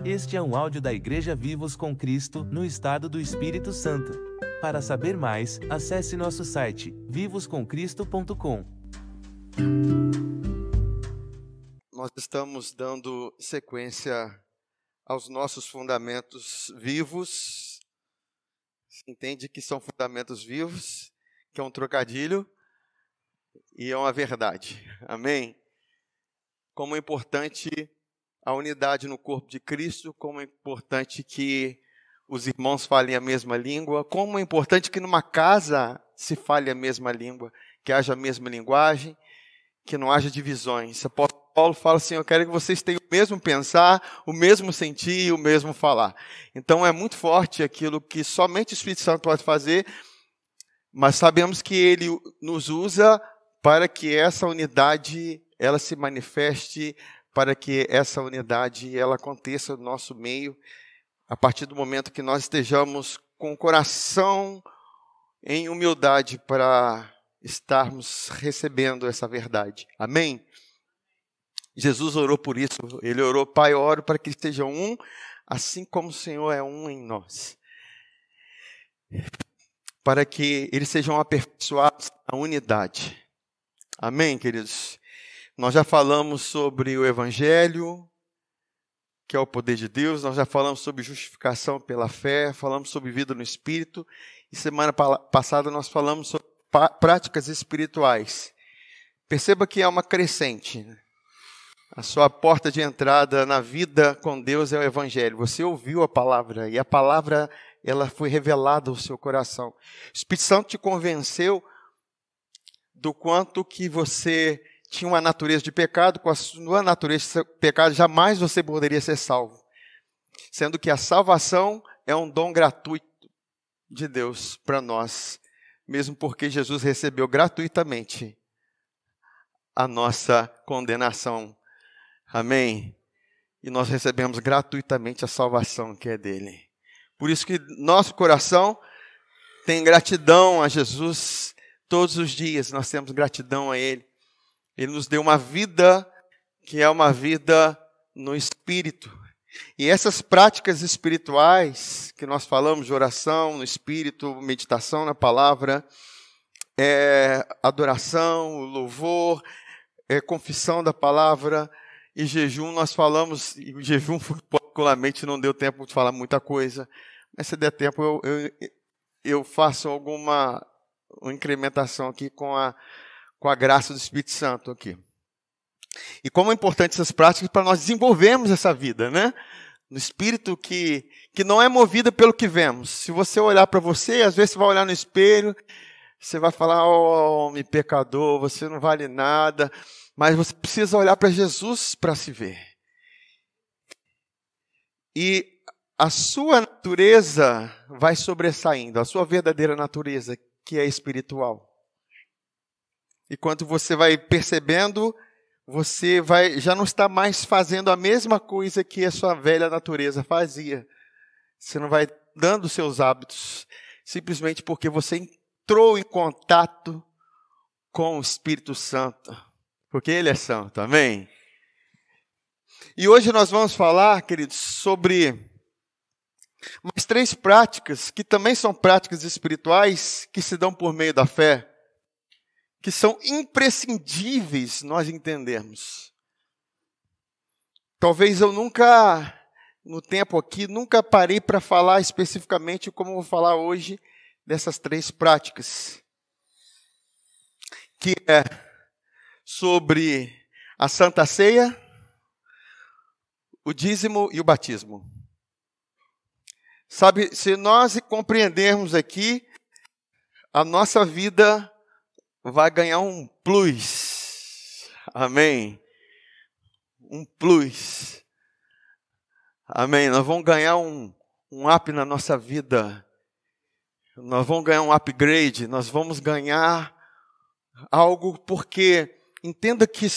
Este é um áudio da Igreja Vivos com Cristo, no estado do Espírito Santo. Para saber mais, acesse nosso site, vivoscomcristo.com. Nós estamos dando sequência aos nossos fundamentos vivos. Você entende que são fundamentos vivos, que é um trocadilho e é uma verdade. Amém? Como é importante a unidade no corpo de Cristo, como é importante que os irmãos falem a mesma língua, como é importante que numa casa se fale a mesma língua, que haja a mesma linguagem, que não haja divisões. O apóstolo Paulo fala assim, eu quero que vocês tenham o mesmo pensar, o mesmo sentir e o mesmo falar. Então é muito forte aquilo que somente o Espírito Santo pode fazer, mas sabemos que ele nos usa para que essa unidade ela se manifeste, para que essa unidade ela aconteça no nosso meio, a partir do momento que nós estejamos com o coração em humildade para estarmos recebendo essa verdade. Amém? Jesus orou por isso. Ele orou, Pai, eu oro para que estejam um, assim como o Senhor é um em nós. Para que eles sejam aperfeiçoados na unidade. Amém, queridos? Nós já falamos sobre o Evangelho, que é o poder de Deus. Nós já falamos sobre justificação pela fé, falamos sobre vida no Espírito. E semana passada nós falamos sobre práticas espirituais. Perceba que é uma crescente. A sua porta de entrada na vida com Deus é o Evangelho. Você ouviu a palavra e a palavra ela foi revelada ao seu coração. O Espírito Santo te convenceu do quanto que você tinha uma natureza de pecado, com a sua natureza de pecado jamais você poderia ser salvo. Sendo que a salvação é um dom gratuito de Deus para nós, mesmo porque Jesus recebeu gratuitamente a nossa condenação. Amém? E nós recebemos gratuitamente a salvação que é dele. Por isso que nosso coração tem gratidão a Jesus todos os dias, nós temos gratidão a ele. Ele nos deu uma vida que é uma vida no Espírito. E essas práticas espirituais que nós falamos de oração no Espírito, meditação na palavra, adoração, louvor, confissão da palavra e jejum, nós falamos, e o jejum particularmente não deu tempo de falar muita coisa, mas se der tempo eu faço uma incrementação aqui com a graça do Espírito Santo aqui. E como é importante essas práticas para nós desenvolvermos essa vida, né? No Espírito que não é movida pelo que vemos. Se você olhar para você, às vezes você vai olhar no espelho, você vai falar, homem pecador, você não vale nada, mas você precisa olhar para Jesus para se ver. E a sua natureza vai sobressaindo, a sua verdadeira natureza, que é espiritual. E quando você vai percebendo, você já não está mais fazendo a mesma coisa que a sua velha natureza fazia. Você não vai dando seus hábitos, simplesmente porque você entrou em contato com o Espírito Santo. Porque Ele é santo, amém? E hoje nós vamos falar, queridos, sobre mais 3 práticas, que também são práticas espirituais, que se dão por meio da fé, que são imprescindíveis nós entendermos. Talvez eu nunca, no tempo aqui, nunca parei para falar especificamente como eu vou falar hoje dessas 3 práticas. Que é sobre a Santa Ceia, o dízimo e o batismo. Sabe, se nós compreendermos aqui, a nossa vida vai ganhar um plus. Amém? Um plus. Amém? Nós vamos ganhar um up na nossa vida. Nós vamos ganhar um upgrade. Nós vamos ganhar algo porque entenda que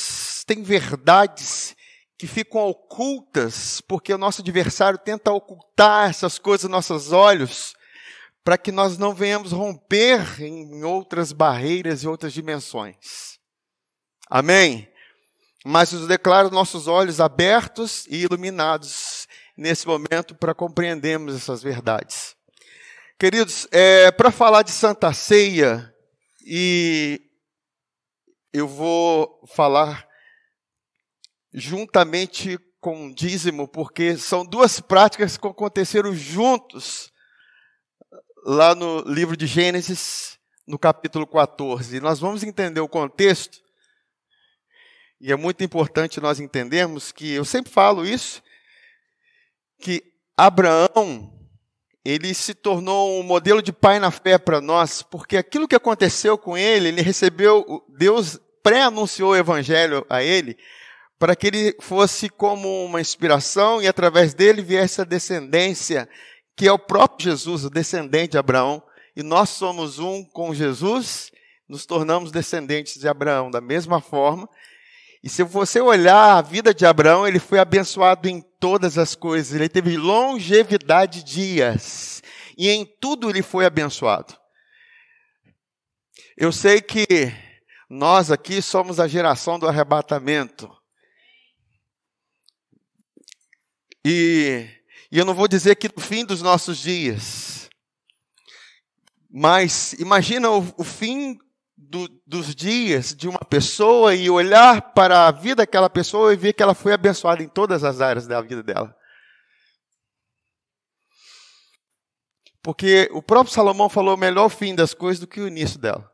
tem verdades que ficam ocultas porque o nosso adversário tenta ocultar essas coisas aos nossos olhos para que nós não venhamos romper em outras barreiras e outras dimensões. Amém? Mas nos declara nossos olhos abertos e iluminados nesse momento para compreendermos essas verdades. Queridos, para falar de Santa Ceia, e eu vou falar juntamente com o dízimo, porque são duas práticas que aconteceram juntos lá no livro de Gênesis, no capítulo 14. E nós vamos entender o contexto, e é muito importante nós entendermos que, eu sempre falo isso, que Abraão, ele se tornou um modelo de pai na fé para nós, porque aquilo que aconteceu com ele, ele recebeu, Deus pré-anunciou o evangelho a ele, para que ele fosse como uma inspiração e através dele viesse a descendência, que é o próprio Jesus, o descendente de Abraão, e nós somos um com Jesus, nos tornamos descendentes de Abraão, da mesma forma. E se você olhar a vida de Abraão, ele foi abençoado em todas as coisas, ele teve longevidade de dias, e em tudo ele foi abençoado. Eu sei que nós aqui somos a geração do arrebatamento, e eu não vou dizer que no fim dos nossos dias, mas imagina o fim dos dias de uma pessoa e olhar para a vida daquela pessoa e ver que ela foi abençoada em todas as áreas da vida dela. Porque o próprio Salomão falou melhor o fim das coisas do que o início dela.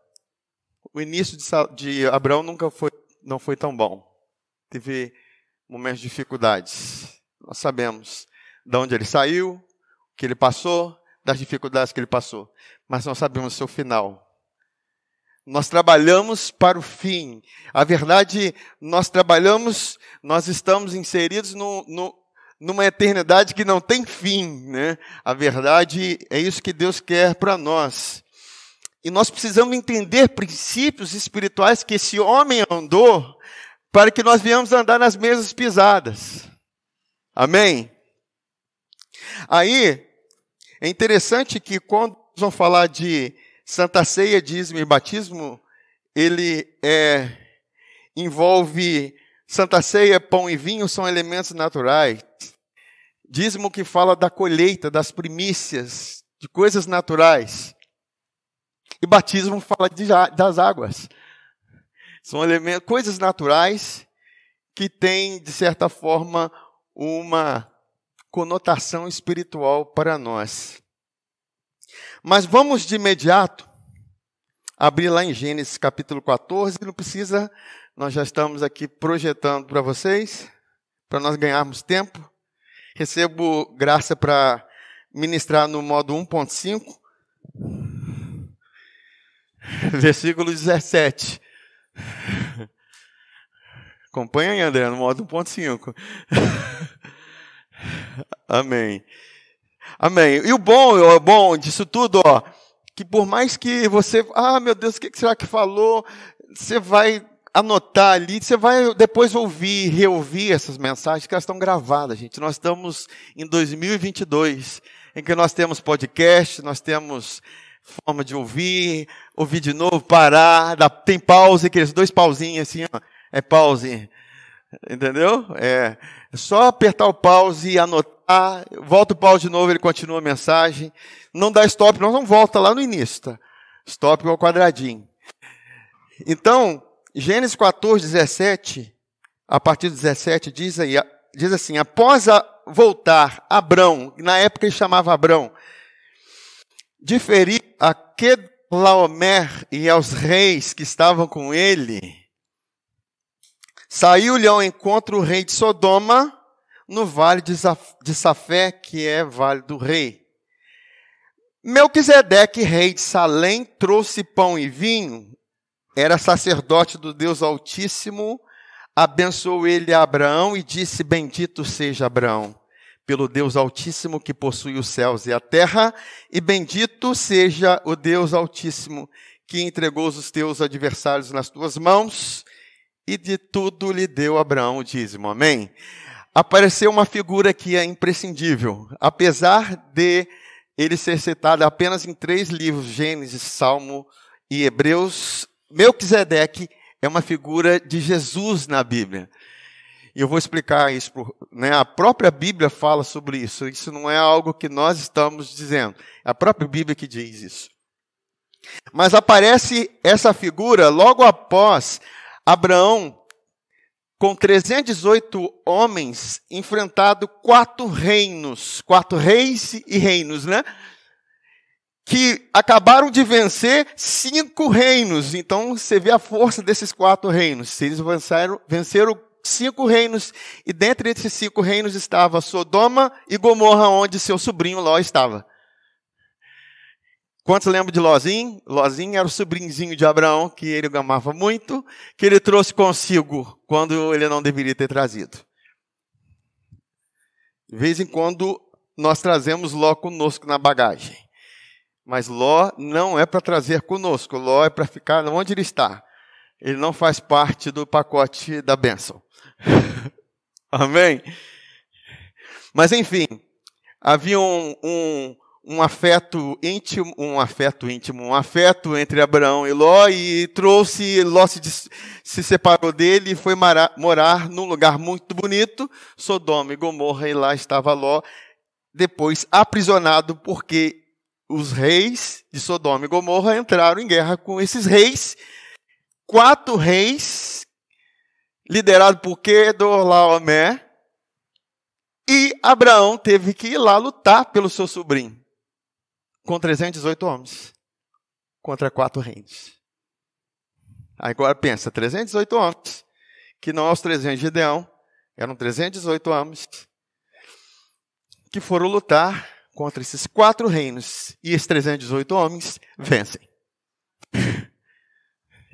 O início de Abraão não foi tão bom. Teve momentos de dificuldades. Nós sabemos de onde ele saiu, o que ele passou, das dificuldades que ele passou. Mas não sabemos o seu final. Nós trabalhamos para o fim. A verdade, nós estamos inseridos numa eternidade que não tem fim, né? A verdade é isso que Deus quer para nós. E nós precisamos entender princípios espirituais que esse homem andou para que nós venhamos andar nas mesmas pisadas. Amém? Aí, é interessante que quando nós vamos falar de Santa Ceia, dízimo e batismo, ele envolve Santa Ceia, pão e vinho, são elementos naturais. Dízimo que fala da colheita, das primícias, de coisas naturais. E batismo fala das águas. São elementos, coisas naturais que têm, de certa forma, uma conotação espiritual para nós. Mas vamos de imediato abrir lá em Gênesis capítulo 14, não precisa, nós já estamos aqui projetando para vocês, para nós ganharmos tempo. Recebo graça para ministrar no modo 1.5, versículo 17. Acompanha aí, André, no modo 1.5. Amém. Amém. E o bom disso tudo, que por mais que você, meu Deus, o que será que falou? Você vai anotar ali, você vai depois ouvir, reouvir essas mensagens que elas estão gravadas, gente. Nós estamos em 2022, em que nós temos podcast, nós temos forma de ouvir de novo, parar, tem pause, aqueles 2 pauzinhos assim, é pause. Entendeu? É só apertar o pause e anotar, volta o pause de novo, ele continua a mensagem. Não dá stop, nós não volta lá no início, tá? Stop é o quadradinho. Então, Gênesis 14, 17, a partir do 17, diz assim, após voltar Abrão, na época ele chamava Abrão, de ferir a Quedorlaomer e aos reis que estavam com ele, saiu-lhe ao encontro o rei de Sodoma, no vale de Safé, que é vale do rei. Melquisedeque, rei de Salém, trouxe pão e vinho, era sacerdote do Deus Altíssimo, abençoou ele a Abraão e disse, bendito seja Abraão, pelo Deus Altíssimo que possui os céus e a terra, e bendito seja o Deus Altíssimo que entregou os teus adversários nas tuas mãos, e de tudo lhe deu Abraão o dízimo. Amém? Apareceu uma figura que é imprescindível. Apesar de ele ser citado apenas em 3 livros, Gênesis, Salmo e Hebreus. Melquisedeque é uma figura de Jesus na Bíblia. E eu vou explicar isso, né? A própria Bíblia fala sobre isso. Isso não é algo que nós estamos dizendo. É a própria Bíblia que diz isso. Mas aparece essa figura logo após Abraão, com 318 homens, enfrentado 4 reinos, 4 reis e reinos, né? Que acabaram de vencer 5 reinos. Então, você vê a força desses 4 reinos. Eles venceram 5 reinos, e dentre esses 5 reinos estava Sodoma e Gomorra, onde seu sobrinho Ló estava. Quantos lembram de Lózinho? Lózinho era o sobrinhozinho de Abraão, que ele amava muito, que ele trouxe consigo, quando ele não deveria ter trazido. De vez em quando, nós trazemos Ló conosco na bagagem. Mas Ló não é para trazer conosco, Ló é para ficar onde ele está. Ele não faz parte do pacote da bênção. Amém? Mas enfim, havia um afeto íntimo, um afeto entre Abraão e Ló, e Ló se separou dele e foi morar num lugar muito bonito, Sodoma e Gomorra, e lá estava Ló, depois aprisionado, porque os reis de Sodoma e Gomorra entraram em guerra com esses reis, 4 reis, liderado por Quedorlaomer, e Abraão teve que ir lá lutar pelo seu sobrinho, com 318 homens, contra 4 reinos. Agora pensa, 318 homens, que não aos 300 de Gideão, eram 318 homens, que foram lutar contra esses 4 reinos, e esses 318 homens vencem.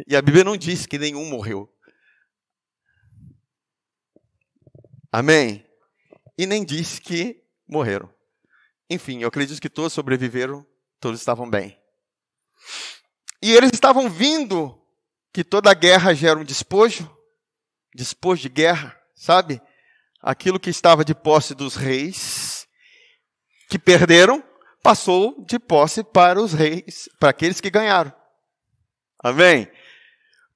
E a Bíblia não diz que nenhum morreu. Amém? E nem diz que morreram. Enfim, eu acredito que todos sobreviveram, todos estavam bem. E eles estavam vindo que toda guerra gera um despojo de guerra, sabe? Aquilo que estava de posse dos reis, que perderam, passou de posse para os reis, para aqueles que ganharam. Amém?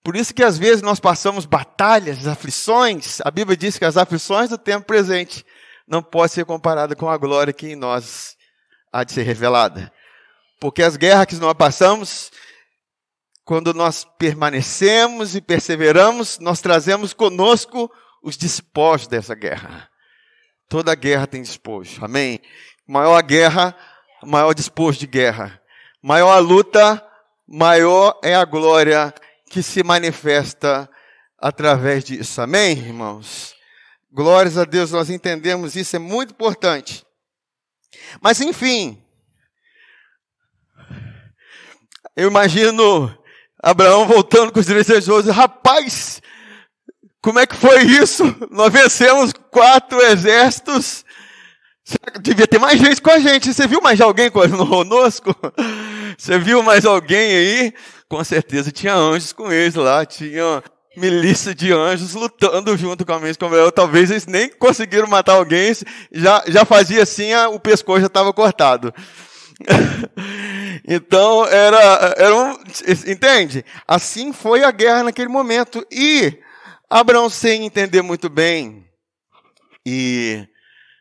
Por isso que às vezes nós passamos batalhas, aflições. A Bíblia diz que as aflições do tempo presente não podem ser comparadas com a glória que em nós há de ser revelada. Porque as guerras que nós passamos, quando nós permanecemos e perseveramos, nós trazemos conosco os despojos dessa guerra. Toda guerra tem despojo. Amém? Maior a guerra, maior despojo de guerra. Maior a luta, maior é a glória que se manifesta através disso. Amém, irmãos? Glórias a Deus, nós entendemos isso, é muito importante. Mas, enfim, eu imagino Abraão voltando com os desejosos. Rapaz, como é que foi isso? Nós vencemos 4 exércitos. Devia ter mais gente com a gente. Você viu mais alguém conosco? Você viu mais alguém aí? Com certeza tinha anjos com eles lá. Tinha milícia de anjos lutando junto com a mente. Talvez eles nem conseguiram matar alguém. Já fazia assim, o pescoço já estava cortado. Então, entende? Assim foi a guerra naquele momento. E Abraão, sem entender muito bem,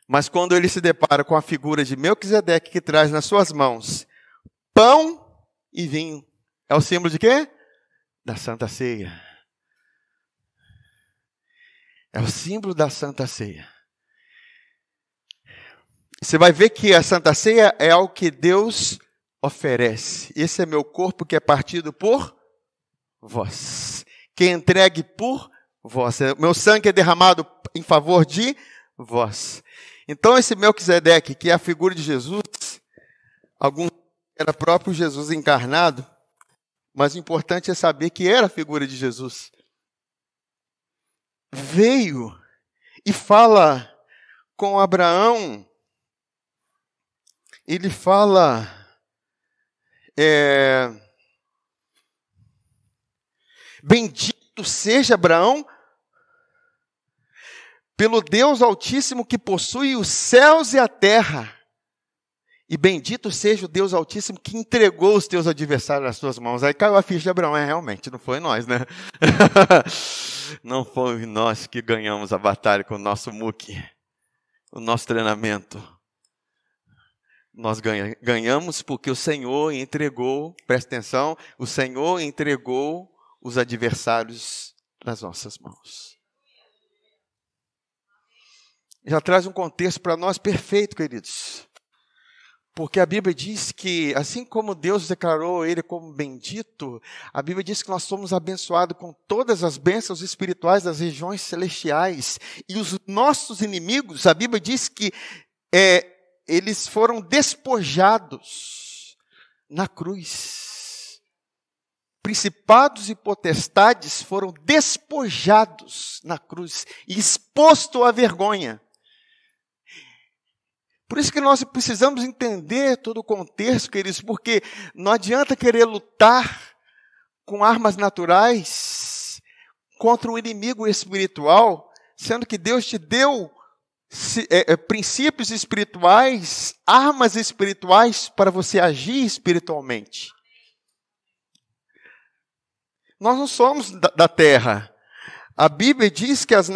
mas quando ele se depara com a figura de Melquisedeque, que traz nas suas mãos pão e vinho, é o símbolo de quê? Da Santa Ceia. É o símbolo da Santa Ceia. Você vai ver que a Santa Ceia é algo que Deus oferece. Esse é meu corpo que é partido por vós, que é entregue por vós. Meu sangue é derramado em favor de vós. Então esse Melquisedeque, que é a figura de Jesus, alguns era próprio Jesus encarnado, mas o importante é saber que era a figura de Jesus. Veio e fala com Abraão. Ele fala, bendito seja Abraão, pelo Deus Altíssimo que possui os céus e a terra, E bendito seja o Deus Altíssimo que entregou os teus adversários nas tuas mãos. Aí caiu a ficha de Abraão. Realmente, não foi nós, né? Não foi nós que ganhamos a batalha com o nosso muque, o nosso treinamento. Nós ganhamos porque o Senhor entregou, presta atenção, o Senhor entregou os adversários nas nossas mãos. Já traz um contexto para nós perfeito, queridos. Porque a Bíblia diz que, assim como Deus declarou ele como bendito, a Bíblia diz que nós somos abençoados com todas as bênçãos espirituais das regiões celestiais. E os nossos inimigos, a Bíblia diz que eles foram despojados na cruz. Principados e potestades foram despojados na cruz e expostos à vergonha. Por isso que nós precisamos entender todo o contexto, queridos, porque não adianta querer lutar com armas naturais contra um inimigo espiritual, sendo que Deus te deu princípios espirituais, armas espirituais para você agir espiritualmente. Nós não somos da terra. A Bíblia diz que as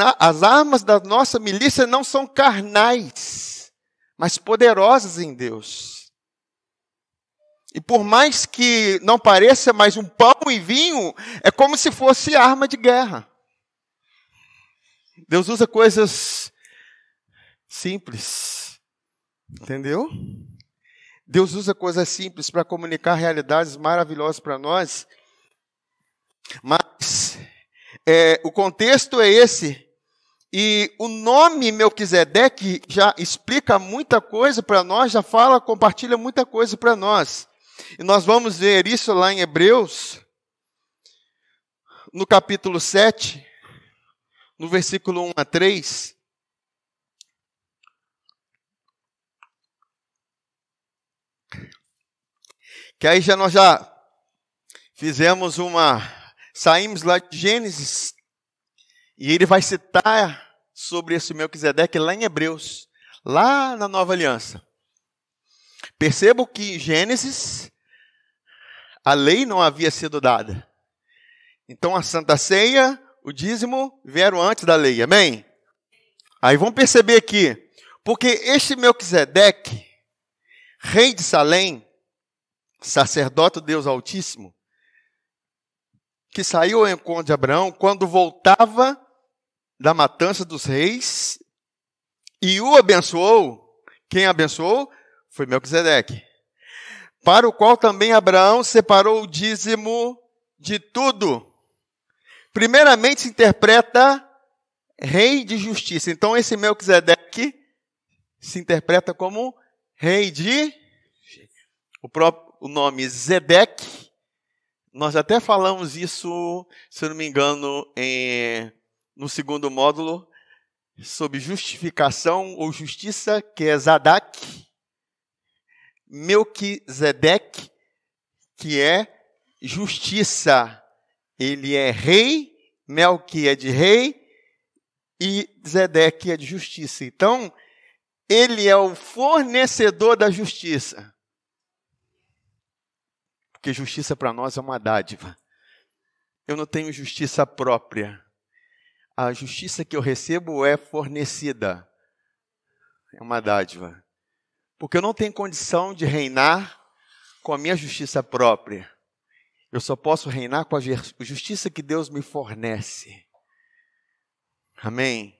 armas da nossa milícia não são carnais, mas poderosas em Deus. E por mais que não pareça mais um pão e vinho, é como se fosse arma de guerra. Deus usa coisas simples, entendeu? Deus usa coisas simples para comunicar realidades maravilhosas para nós, mas o contexto é esse. E o nome Melquisedeque já explica muita coisa para nós, já compartilha muita coisa para nós. E nós vamos ver isso lá em Hebreus, no capítulo 7, no versículo 1 a 3. Que aí nós já fizemos saímos lá de Gênesis, e ele vai citar sobre esse Melquisedeque lá em Hebreus, lá na Nova Aliança. Percebam que em Gênesis, a lei não havia sido dada. Então a Santa Ceia, o dízimo, vieram antes da lei, amém? Aí vamos perceber aqui, porque este Melquisedeque, rei de Salém, sacerdote do Deus Altíssimo, que saiu ao encontro de Abraão, quando voltava da matança dos reis, e o abençoou. Quem abençoou? Foi Melquisedeque. Para o qual também Abraão separou o dízimo de tudo. Primeiramente se interpreta rei de justiça. Então esse Melquisedeque se interpreta como rei de... O nome Zedeque, nós até falamos isso, se eu não me engano, no segundo módulo, sobre justificação ou justiça, que é Zadak. Melquisedeque, que é justiça. Ele é rei, Melqui é de rei e Zedeque é de justiça. Então, ele é o fornecedor da justiça. Porque justiça para nós é uma dádiva. Eu não tenho justiça própria. A justiça que eu recebo é fornecida. É uma dádiva. Porque eu não tenho condição de reinar com a minha justiça própria. Eu só posso reinar com a justiça que Deus me fornece. Amém?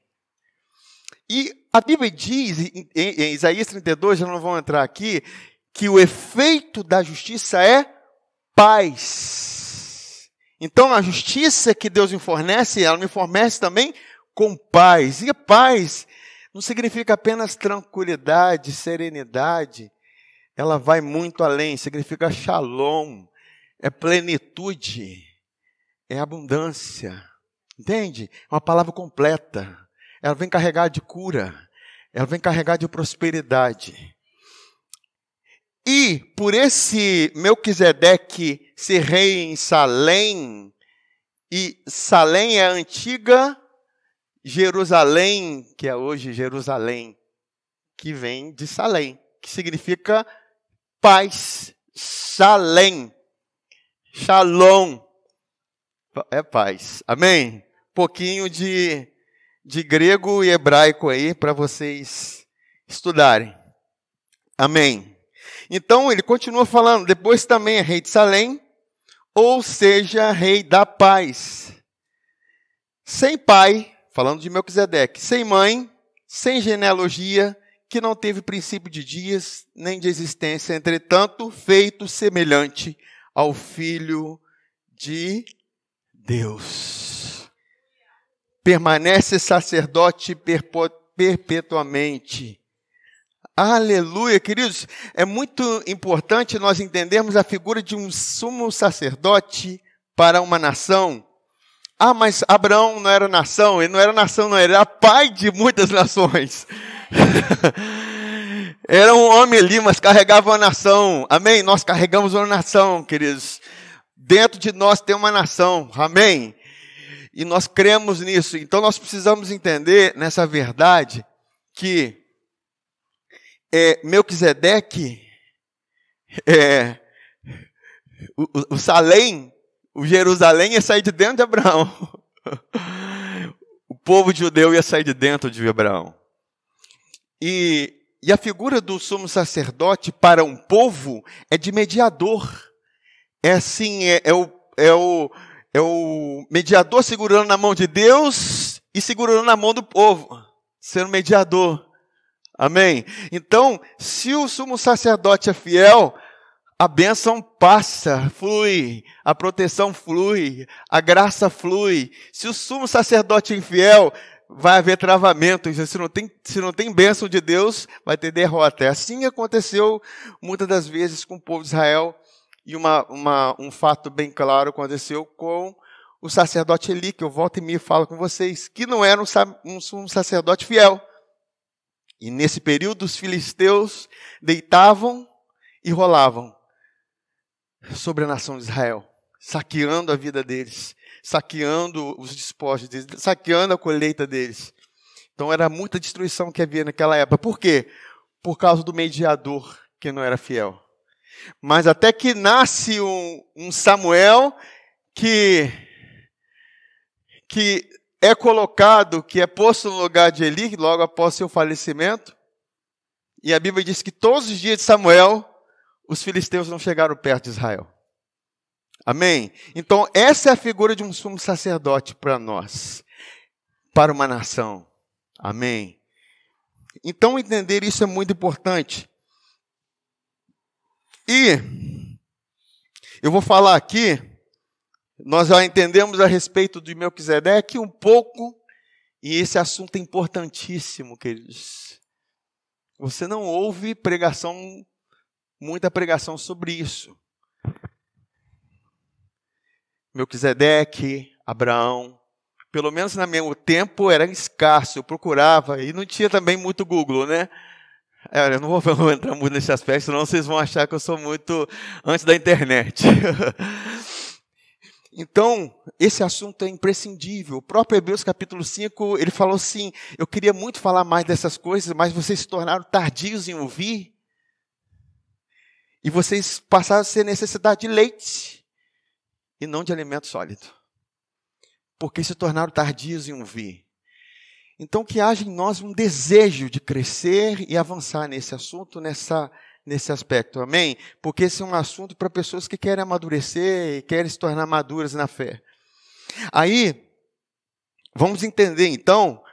E a Bíblia diz, em Isaías 32, já não vamos entrar aqui, que o efeito da justiça é paz. Então, a justiça que Deus me fornece, ela me fornece também com paz. E a paz não significa apenas tranquilidade, serenidade. Ela vai muito além, significa shalom, é plenitude, é abundância. Entende? É uma palavra completa. Ela vem carregada de cura, ela vem carregada de prosperidade. E por esse Melquisedeque ser rei em Salém, e Salém é a antiga Jerusalém, que é hoje Jerusalém, que vem de Salém, que significa paz. Shalem. Shalom. É paz. Amém? Pouquinho de grego e hebraico aí para vocês estudarem. Amém? Então ele continua falando, depois também é rei de Salém, ou seja, rei da paz. Sem pai, falando de Melquisedeque, sem mãe, sem genealogia, que não teve princípio de dias, nem de existência, entretanto, feito semelhante ao Filho de Deus. Permanece sacerdote perpetuamente. Aleluia, queridos. É muito importante nós entendermos a figura de um sumo sacerdote para uma nação. Ah, mas Abraão não era nação, ele não era nação, não, ele era pai de muitas nações. Era um homem ali, mas carregava uma nação. Amém? Nós carregamos uma nação, queridos. Dentro de nós tem uma nação. Amém? E nós cremos nisso. Então nós precisamos entender nessa verdade que Melquisedeque, o Salém, o Jerusalém ia sair de dentro de Abraão. O povo judeu ia sair de dentro de Abraão. E a figura do sumo sacerdote para um povo é de mediador. É assim, é o mediador segurando na mão de Deus e segurando na mão do povo, sendo mediador. Amém? Então, se o sumo sacerdote é fiel, a bênção passa, flui, a proteção flui, a graça flui. Se o sumo sacerdote é infiel, vai haver travamento. Se não tem bênção de Deus, vai ter derrota. Assim aconteceu muitas das vezes com o povo de Israel. E um fato bem claro aconteceu com o sacerdote Eli, que eu volto e me falo com vocês, que não era um sacerdote fiel. E nesse período os filisteus deitavam e rolavam sobre a nação de Israel, saqueando a vida deles, saqueando os despojos deles, saqueando a colheita deles. Então era muita destruição que havia naquela época. Por quê? Por causa do mediador que não era fiel. Mas até que nasce um Samuel que é colocado, que é posto no lugar de Eli, logo após seu falecimento. E a Bíblia diz que todos os dias de Samuel, os filisteus não chegaram perto de Israel. Amém? Então, essa é a figura de um sumo sacerdote para nós, para uma nação. Amém? Então, entender isso é muito importante. E eu vou falar aqui, nós já entendemos a respeito de Melquisedeque um pouco, e esse assunto é importantíssimo, queridos. Você não ouve muita pregação sobre isso. Melquisedeque, Abraão, pelo menos no meu tempo era escasso, eu procurava, e não tinha também muito Google, né? Eu não vou entrar muito nesse aspecto, senão vocês vão achar que eu sou muito antes da internet. Então, esse assunto é imprescindível. O próprio Hebreus capítulo 5, ele falou assim, eu queria muito falar mais dessas coisas, mas vocês se tornaram tardios em ouvir, e vocês passaram a ter necessidade de leite, e não de alimento sólido, porque se tornaram tardios em ouvir. Então, que haja em nós um desejo de crescer e avançar nesse assunto, nesse aspecto, amém? Porque esse é um assunto para pessoas que querem amadurecer e querem se tornar maduras na fé. Aí, vamos entender então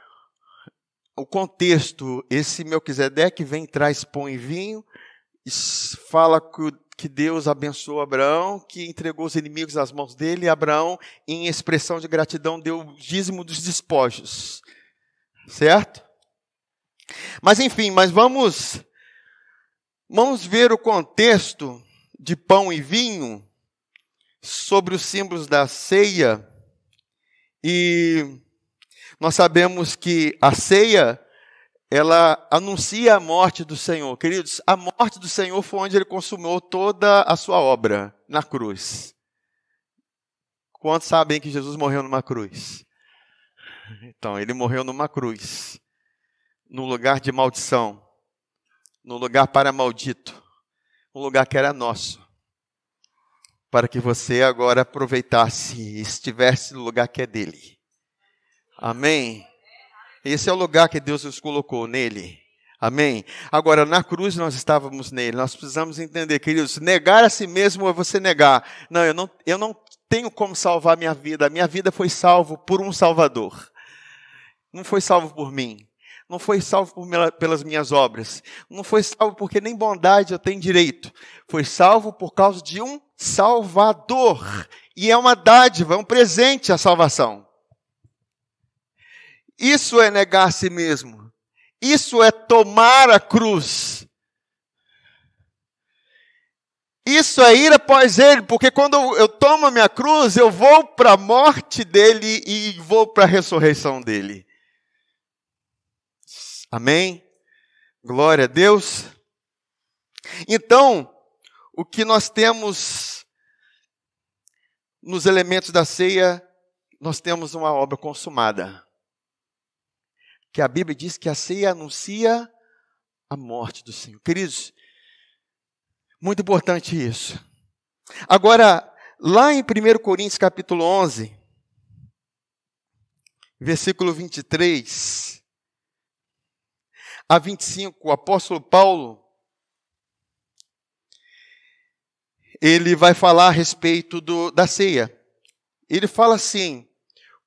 o contexto. Esse Melquisedeque vem, traz pão e vinho, fala que Deus abençoou Abraão, que entregou os inimigos nas mãos dele, e Abraão, em expressão de gratidão, deu o dízimo dos despojos. Certo? Mas enfim, vamos ver o contexto de pão e vinho sobre os símbolos da ceia. E nós sabemos que a ceia, ela anuncia a morte do Senhor. Queridos, a morte do Senhor foi onde ele consumou toda a sua obra, na cruz. Quantos sabem que Jesus morreu numa cruz? Então, ele morreu numa cruz, no lugar de maldição, no lugar para maldito, um lugar que era nosso, para que você agora aproveitasse e estivesse no lugar que é dele. Amém? Esse é o lugar que Deus nos colocou nele. Amém? Agora, na cruz nós estávamos nele. Nós precisamos entender, queridos, negar a si mesmo é você negar. Não, eu não tenho como salvar minha vida. A minha vida foi salva por um Salvador. Não foi salvo por mim. Não foi salvo pelas minhas obras. Não foi salvo porque nem bondade eu tenho direito. Foi salvo por causa de um Salvador. E é uma dádiva, é um presente a salvação. Isso é negar a si mesmo. Isso é tomar a cruz. Isso é ir após ele, porque quando eu tomo a minha cruz, eu vou para a morte dele e vou para a ressurreição dele. Amém? Glória a Deus. Então, o que nós temos nos elementos da ceia, nós temos uma obra consumada. Que a Bíblia diz que a ceia anuncia a morte do Senhor. Queridos, muito importante isso. Agora, lá em 1 Coríntios capítulo 11, versículo 23 a 25, o apóstolo Paulo, ele vai falar a respeito da ceia. Ele fala assim: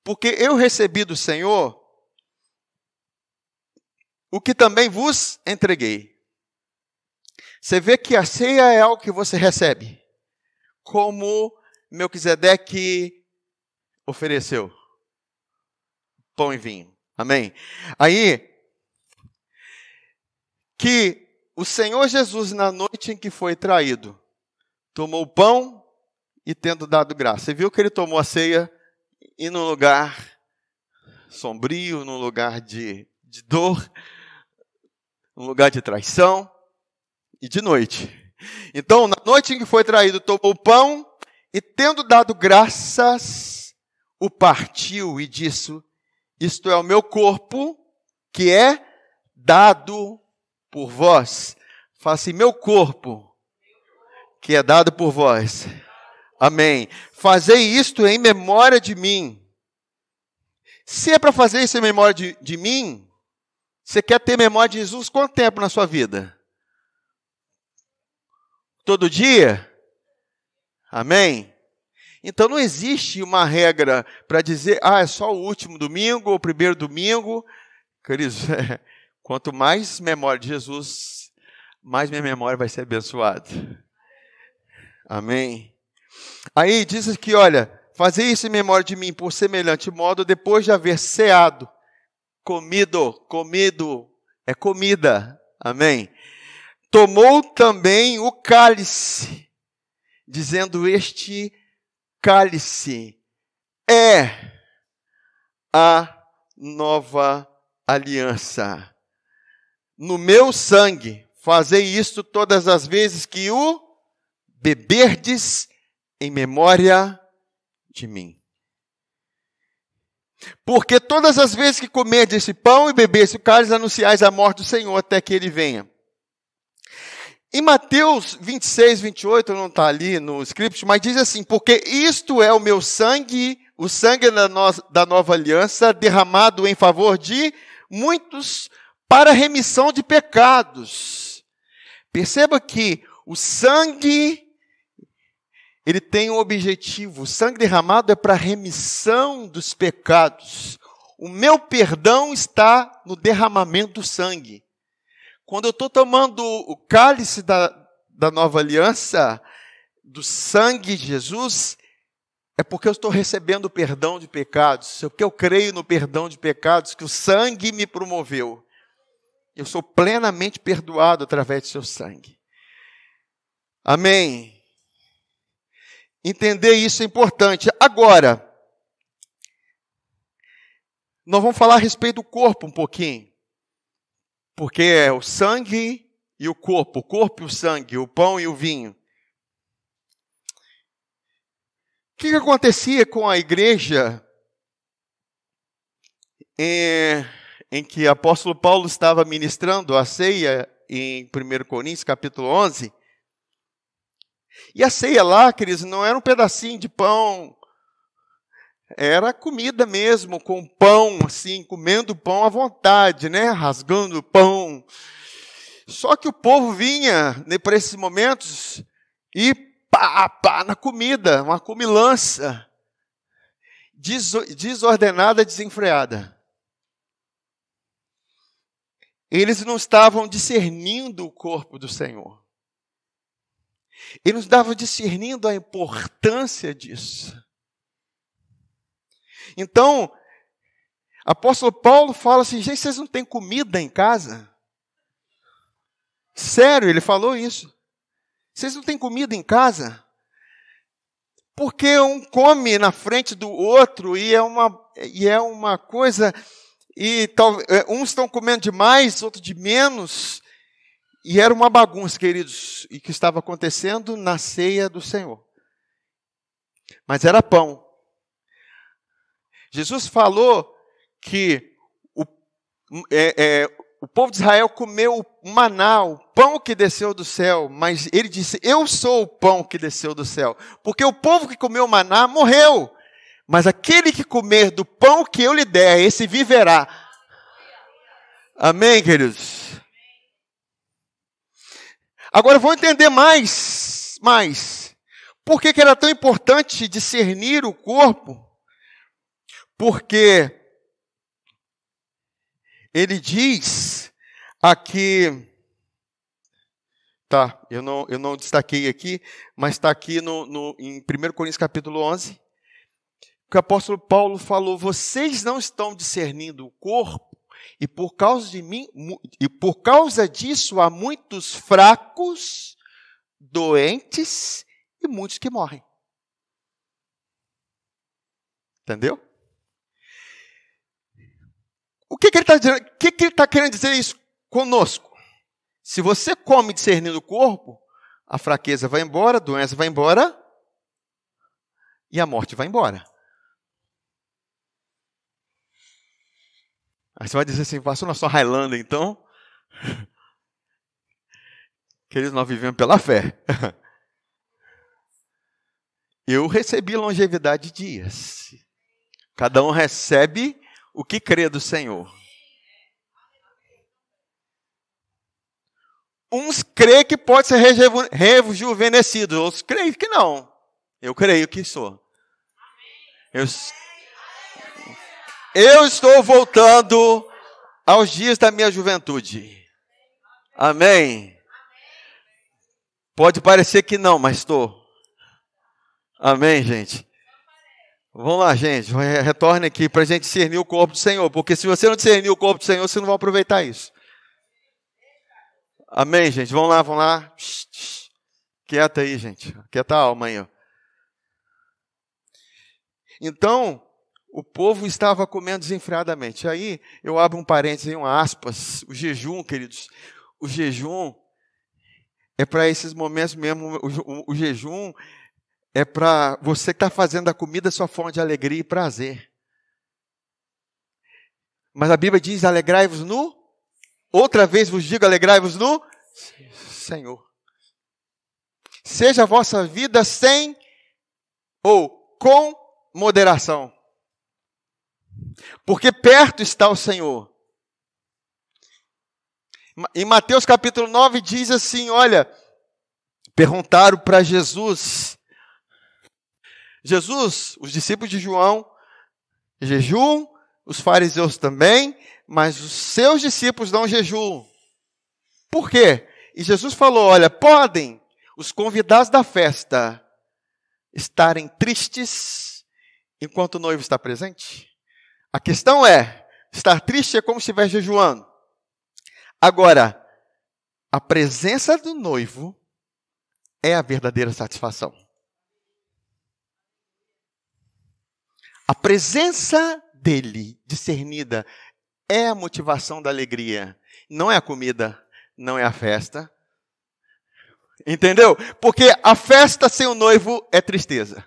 porque eu recebi do Senhor o que também vos entreguei. Você vê que a ceia é algo que você recebe, como Melquisedeque ofereceu pão e vinho. Amém? Aí, que o Senhor Jesus, na noite em que foi traído, tomou o pão e tendo dado graça. Você viu que ele tomou a ceia e num lugar sombrio, num lugar de dor, num lugar de traição e de noite. Então, na noite em que foi traído, tomou o pão e tendo dado graças, o partiu e disse: isto é o meu corpo que é dado por vós. Fala assim: meu corpo que é dado por vós. Amém. Fazei isto em memória de mim. Se é para fazer isso em memória de mim, você quer ter memória de Jesus quanto tempo na sua vida? Todo dia? Amém? Então não existe uma regra para dizer, é só o último domingo ou o primeiro domingo. Queridos, quanto mais memória de Jesus, mais minha memória vai ser abençoada. Amém? Aí diz aqui, olha, fazei isso em memória de mim por semelhante modo, depois de haver ceado, comido é comida, amém? Tomou também o cálice, dizendo: este cálice é a nova aliança. No meu sangue, fazei isto todas as vezes que o beberdes em memória de mim. Porque todas as vezes que comerdes esse pão e beberdes o cálice, anunciais a morte do Senhor até que ele venha. Em Mateus 26, 28, não está ali no script, mas diz assim: porque isto é o meu sangue, o sangue da nova aliança, derramado em favor de muitos para remissão de pecados. Perceba que o sangue, ele tem um objetivo. O sangue derramado é para remissão dos pecados. O meu perdão está no derramamento do sangue. Quando eu estou tomando o cálice da nova aliança, do sangue de Jesus, é porque eu estou recebendo o perdão de pecados, porque eu creio no perdão de pecados que o sangue me promoveu. Eu sou plenamente perdoado através do seu sangue. Amém? Entender isso é importante. Agora, nós vamos falar a respeito do corpo um pouquinho. Porque é o sangue e o corpo e o sangue, o pão e o vinho. O que acontecia com a igreja em que o apóstolo Paulo estava ministrando a ceia em 1 Coríntios capítulo 11? E a ceia lá, queridos, não era um pedacinho de pão, era comida mesmo, com pão, assim, comendo pão à vontade, né? Rasgando o pão. Só que o povo vinha, né, para esses momentos e pá, na comida, uma comilança desordenada, desenfreada. Eles não estavam discernindo o corpo do Senhor. Eles não estavam discernindo a importância disso. Então, apóstolo Paulo fala assim, gente, vocês não têm comida em casa? Sério, ele falou isso. Vocês não têm comida em casa? Porque um come na frente do outro e é uma coisa, e uns estão comendo demais, outros de menos, e era uma bagunça, queridos, e que estava acontecendo na ceia do Senhor. Mas era pão. Jesus falou que o povo de Israel comeu o maná, o pão que desceu do céu, mas ele disse, eu sou o pão que desceu do céu, porque o povo que comeu o maná morreu, mas aquele que comer do pão que eu lhe der, esse viverá. Amém, queridos? Agora vamos entender mais. Por que era tão importante discernir o corpo? Porque ele diz aqui, tá, eu não destaquei aqui, mas está aqui em 1 Coríntios capítulo 11, que o apóstolo Paulo falou, vocês não estão discernindo o corpo, e por causa disso há muitos fracos, doentes e muitos que morrem. Entendeu? O que ele está dizendo? O que ele está querendo dizer isso conosco? Se você come discernindo o corpo, a fraqueza vai embora, a doença vai embora e a morte vai embora. Aí você vai dizer assim, pastor, nós somos Highlander, então? Queridos, nós vivemos pela fé. Eu recebi longevidade de dias. Cada um recebe o que crê do Senhor. Uns creem que pode ser rejuvenescido, outros creem que não. Eu creio que sou. Eu estou voltando aos dias da minha juventude. Amém? Pode parecer que não, mas estou. Amém, gente? Vamos lá, gente. Retorne aqui para a gente discernir o corpo do Senhor. Porque se você não discernir o corpo do Senhor, você não vai aproveitar isso. Amém, gente? Vamos lá. Quieta aí, gente. Quieta a alma aí, ó. Então, o povo estava comendo desenfreadamente. Aí, eu abro um parênteses, um aspas. O jejum, queridos. O jejum é para esses momentos mesmo. O jejum é para você que está fazendo a comida sua fonte de alegria e prazer. Mas a Bíblia diz, alegrai-vos no... Outra vez vos digo, alegrai-vos no Senhor. Seja a vossa vida sem ou com moderação. Porque perto está o Senhor. Em Mateus capítulo 9 diz assim, olha, perguntaram para Jesus, os discípulos de João jejuam, os fariseus também, mas os seus discípulos não jejuam. Por quê? E Jesus falou, olha, podem os convidados da festa estarem tristes enquanto o noivo está presente? A questão é, estar triste é como se estiver jejuando. Agora, a presença do noivo é a verdadeira satisfação. A presença dele, discernida, é a motivação da alegria. Não é a comida, não é a festa. Entendeu? Porque a festa sem o noivo é tristeza.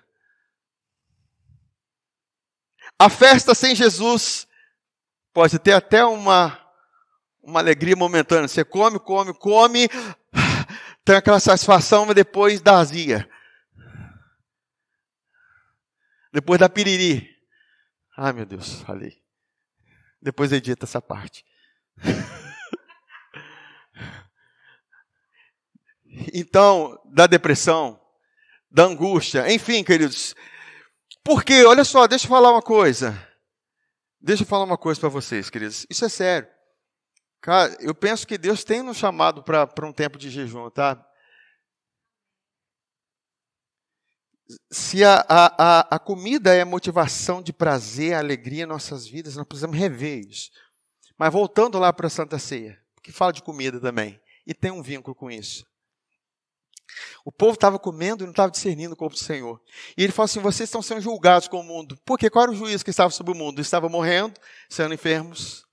A festa sem Jesus pode ter até uma alegria momentânea. Você come, tem aquela satisfação, mas depois da azia. Depois da piriri. Ai, meu Deus, falei. Depois edita essa parte. Então, da depressão, da angústia, enfim, queridos. Porque, olha só, deixa eu falar uma coisa. Deixa eu falar uma coisa para vocês, queridos. Isso é sério. Cara, eu penso que Deus tem nos chamado para um tempo de jejum, tá? Se a comida é motivação de prazer, alegria em nossas vidas, nós precisamos rever isso. Mas voltando lá para a Santa Ceia, que fala de comida também, e tem um vínculo com isso. O povo estava comendo e não estava discernindo o corpo do Senhor. E ele falou assim, vocês estão sendo julgados com o mundo. Por quê? Qual era o juízo que estava sobre o mundo? Eles estavam morrendo, sendo enfermos.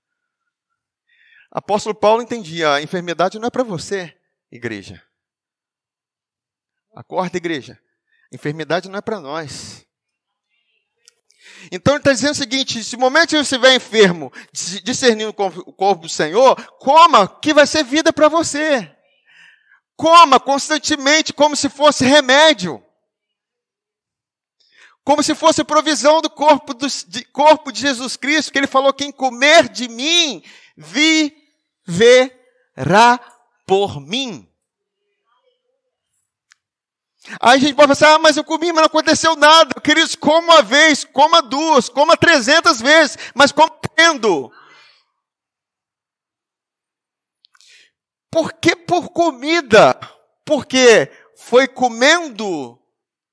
Apóstolo Paulo entendia, a enfermidade não é para você, igreja. Acorda, igreja. A enfermidade não é para nós. Então ele está dizendo o seguinte, se o momento que você estiver enfermo, discernindo o corpo do Senhor, coma, que vai ser vida para você. Coma constantemente como se fosse remédio. Como se fosse provisão do corpo de Jesus Cristo, que ele falou, quem comer de mim, viverá por mim. Aí a gente pode pensar, mas eu comi, mas não aconteceu nada. Queridos, coma uma vez, coma duas, coma 300 vezes, mas comendo. Por que por comida? Porque foi comendo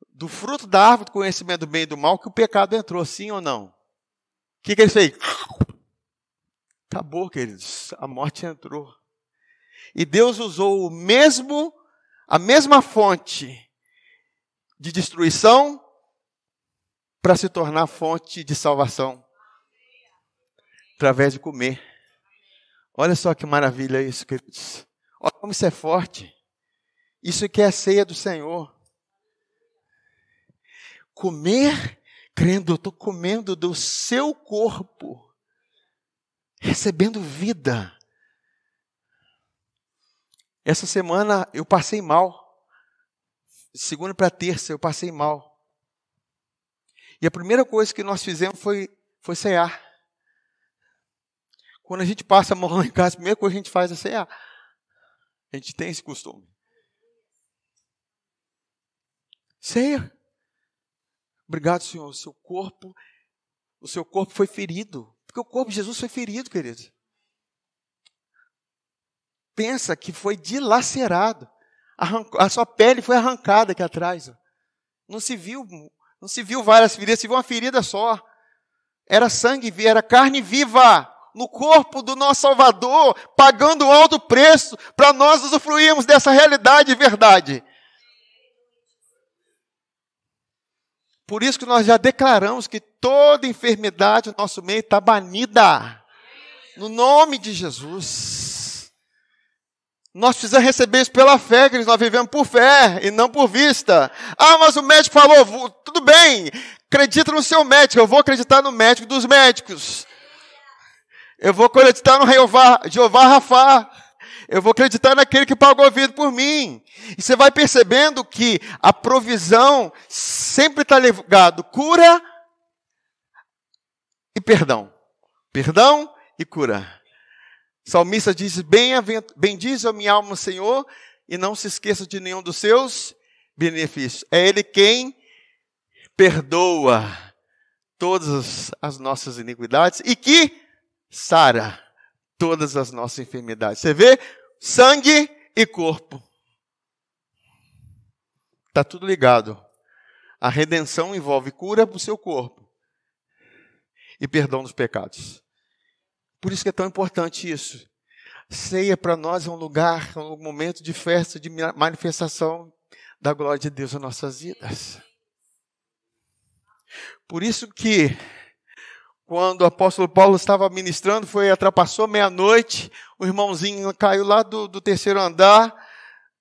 do fruto da árvore do conhecimento do bem e do mal que o pecado entrou, sim ou não? O que ele fez? Acabou, queridos. A morte entrou. E Deus usou a mesma fonte de destruição para se tornar fonte de salvação. Através de comer. Olha só que maravilha isso, queridos. Olha como isso é forte. Isso aqui é a ceia do Senhor. Comer, crendo, eu estou comendo do seu corpo, recebendo vida. Essa semana eu passei mal. Segunda para terça eu passei mal. E a primeira coisa que nós fizemos foi cear. Quando a gente passa a mão lá em casa, a primeira coisa que a gente faz é cear. A gente tem esse costume. Ceia. Obrigado, Senhor. O seu corpo foi ferido. Porque o corpo de Jesus foi ferido, querido. Pensa que foi dilacerado. A sua pele foi arrancada aqui atrás. Não se viu várias feridas, se viu uma ferida só. Era sangue, era carne viva no corpo do nosso Salvador, pagando um alto preço para nós usufruirmos dessa realidade e verdade. Por isso que nós já declaramos que toda enfermidade no nosso meio está banida. No nome de Jesus. Nós precisamos receber isso pela fé, que nós vivemos por fé e não por vista. Ah, mas o médico falou, tudo bem, acredita no seu médico, eu vou acreditar no médico dos médicos. Eu vou acreditar no Jeová Rafá. Eu vou acreditar naquele que pagou a vida por mim. E você vai percebendo que a provisão sempre está ligado cura e perdão. Perdão e cura. O salmista diz, bendize a minha alma, Senhor, e não se esqueça de nenhum dos seus benefícios. É Ele quem perdoa todas as nossas iniquidades e que sara todas as nossas enfermidades. Você vê? Sangue e corpo. Está tudo ligado. A redenção envolve cura para o seu corpo e perdão dos pecados. Por isso que é tão importante isso. Ceia para nós é um lugar, um momento de festa, de manifestação da glória de Deus nas nossas vidas. Por isso que quando o apóstolo Paulo estava ministrando, ultrapassou meia-noite, o irmãozinho caiu lá do terceiro andar,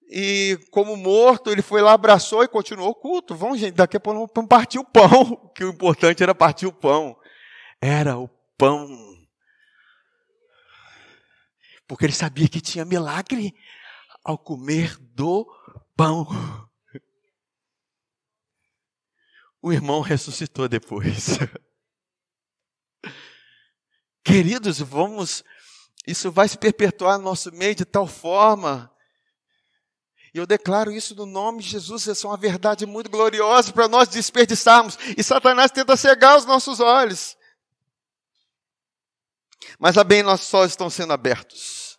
e como morto, ele foi lá, abraçou e continuou o culto. Vamos, gente, daqui a pouco vamos partir o pão, que o importante era partir o pão. Era o pão. Porque ele sabia que tinha milagre. ao comer do pão. O irmão ressuscitou depois. Queridos, isso vai se perpetuar no nosso meio de tal forma. E eu declaro isso no nome de Jesus. Essa é uma verdade muito gloriosa para nós desperdiçarmos. E Satanás tenta cegar os nossos olhos. Mas, bem, nossos olhos estão sendo abertos.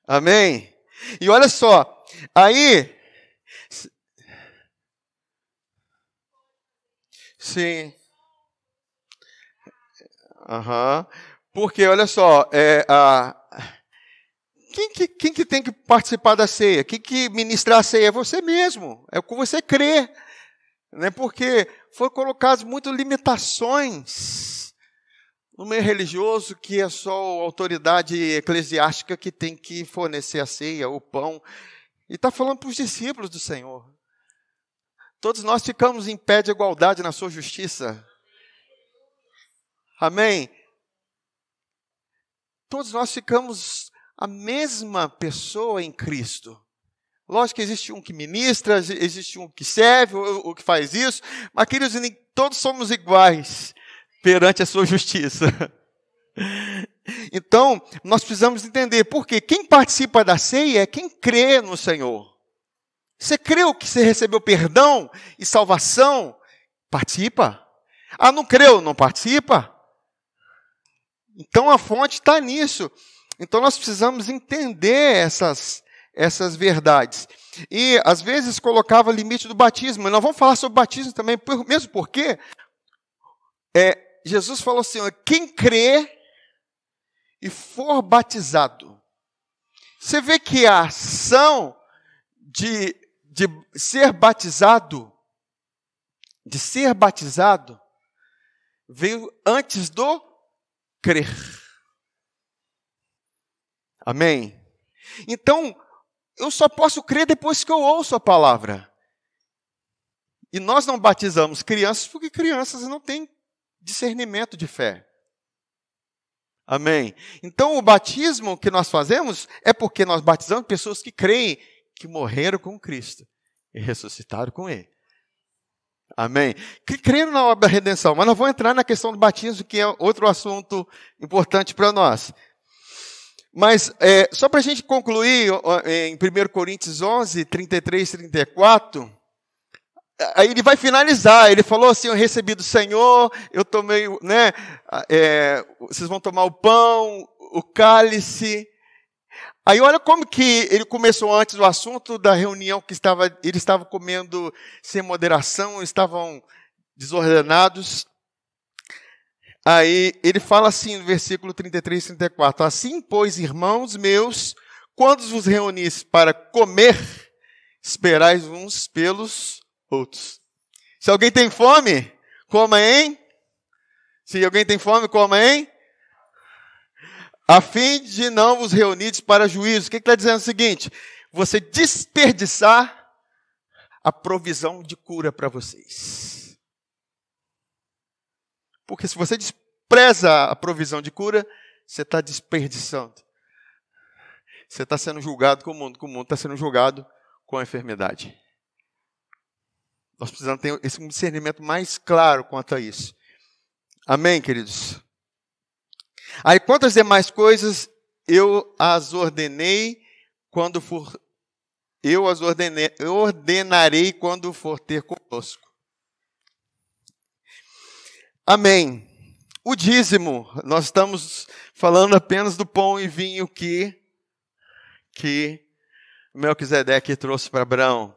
Amém? E olha só, aí... Sim. Porque, olha só, quem que tem que participar da ceia? Quem que ministrar a ceia? É você mesmo. É o que você crê. Né? Porque foram colocadas muitas limitações no meio religioso, que é só a autoridade eclesiástica que tem que fornecer a ceia, o pão. E está falando para os discípulos do Senhor. Todos nós ficamos em pé de igualdade na sua justiça. Amém? Todos nós ficamos a mesma pessoa em Cristo. Lógico que existe um que ministra, existe um que serve, o que faz isso, mas, queridos, todos somos iguais perante a sua justiça. Então, nós precisamos entender, porque quem participa da ceia é quem crê no Senhor. Você creu que você recebeu perdão e salvação? Participa. Ah, não creu? Não participa. Então, a fonte está nisso. Então, nós precisamos entender essas verdades. E, às vezes, colocava limite do batismo. Nós vamos falar sobre batismo também, mesmo porque Jesus falou assim, quem crê e for batizado. Você vê que a ação de ser batizado, veio antes do crer. Amém? Então, eu só posso crer depois que eu ouço a palavra. E nós não batizamos crianças porque crianças não têm discernimento de fé. Amém? Então, o batismo que nós fazemos é porque nós batizamos pessoas que creem que morreram com Cristo e ressuscitaram com Ele. Amém? Que creram na obra da redenção. Mas nós vamos entrar na questão do batismo, que é outro assunto importante para nós. Mas, só para a gente concluir, em 1 Coríntios 11, 33 e 34, aí ele vai finalizar. Ele falou assim, eu recebi do Senhor, eu tomei, né, vocês vão tomar o pão, o cálice. Aí olha como que ele começou antes o assunto da reunião que eles estavam comendo sem moderação, estavam desordenados. Aí ele fala assim no versículo 33 e 34, assim, pois, irmãos meus, quando vos reunis para comer, esperais uns pelos outros. Se alguém tem fome, coma em. Se alguém tem fome, coma em. A fim de não vos reunirdes para juízo. O que está dizendo o seguinte? Você desperdiçar a provisão de cura para vocês. Porque se você despreza a provisão de cura, você está desperdiçando. Você está sendo julgado com o mundo está sendo julgado com a enfermidade. Nós precisamos ter esse discernimento mais claro quanto a isso. Amém, queridos? Aí, quanto às demais coisas, eu as ordenarei quando for ter conosco. Amém. O dízimo, nós estamos falando apenas do pão e vinho que Melquisedeque trouxe para Abraão.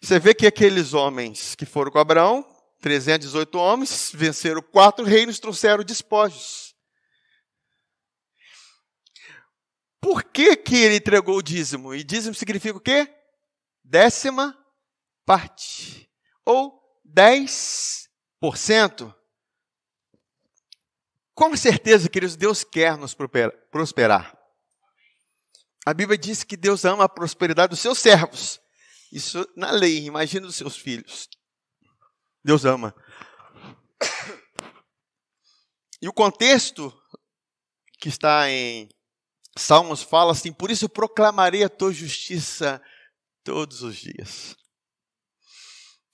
Você vê que aqueles homens que foram com Abraão, 318 homens, venceram 4 reinos, trouxeram despojos. Por que ele entregou o dízimo? E dízimo significa o quê? 10ª parte. Ou 10%. Com certeza, queridos, Deus quer nos prosperar. A Bíblia diz que Deus ama a prosperidade dos seus servos. Isso na lei, imagina dos seus filhos. Deus ama. E o contexto que está em Salmos fala assim: por isso proclamarei a tua justiça todos os dias.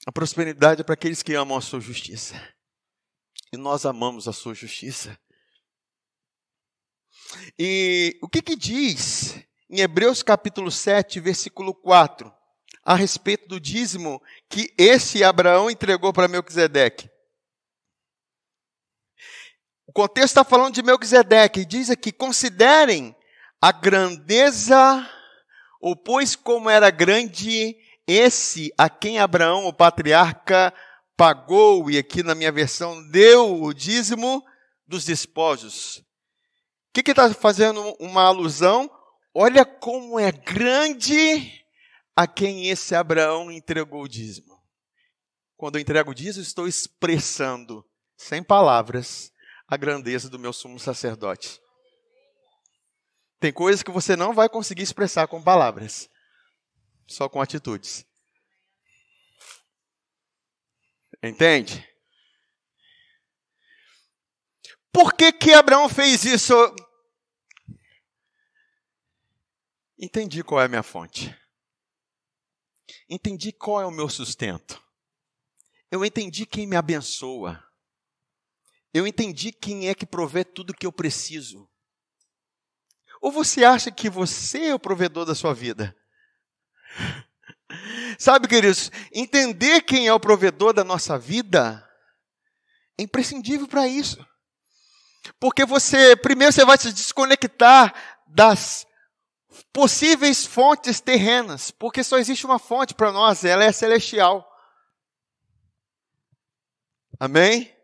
A prosperidade é para aqueles que amam a sua justiça. E nós amamos a sua justiça. E o que diz em Hebreus capítulo 7, versículo 4, a respeito do dízimo que esse Abraão entregou para Melquisedeque? O contexto está falando de Melquisedeque, e diz aqui: considerem a grandeza, ou pois como era grande esse a quem Abraão, o patriarca, pagou, e aqui na minha versão, deu o dízimo dos despojos. O que está fazendo uma alusão? Olha como é grande a quem esse Abraão entregou o dízimo. Quando eu entrego o dízimo, estou expressando, sem palavras, a grandeza do meu sumo sacerdote. Tem coisas que você não vai conseguir expressar com palavras, só com atitudes. Entende? Por que Abraão fez isso? Entendi qual é a minha fonte. Entendi qual é o meu sustento. Eu entendi quem me abençoa. Eu entendi quem é que provê tudo que eu preciso. Ou você acha que você é o provedor da sua vida? Sabe, queridos, entender quem é o provedor da nossa vida é imprescindível para isso. Porque primeiro você vai se desconectar das possíveis fontes terrenas, porque só existe uma fonte para nós, ela é celestial. Amém?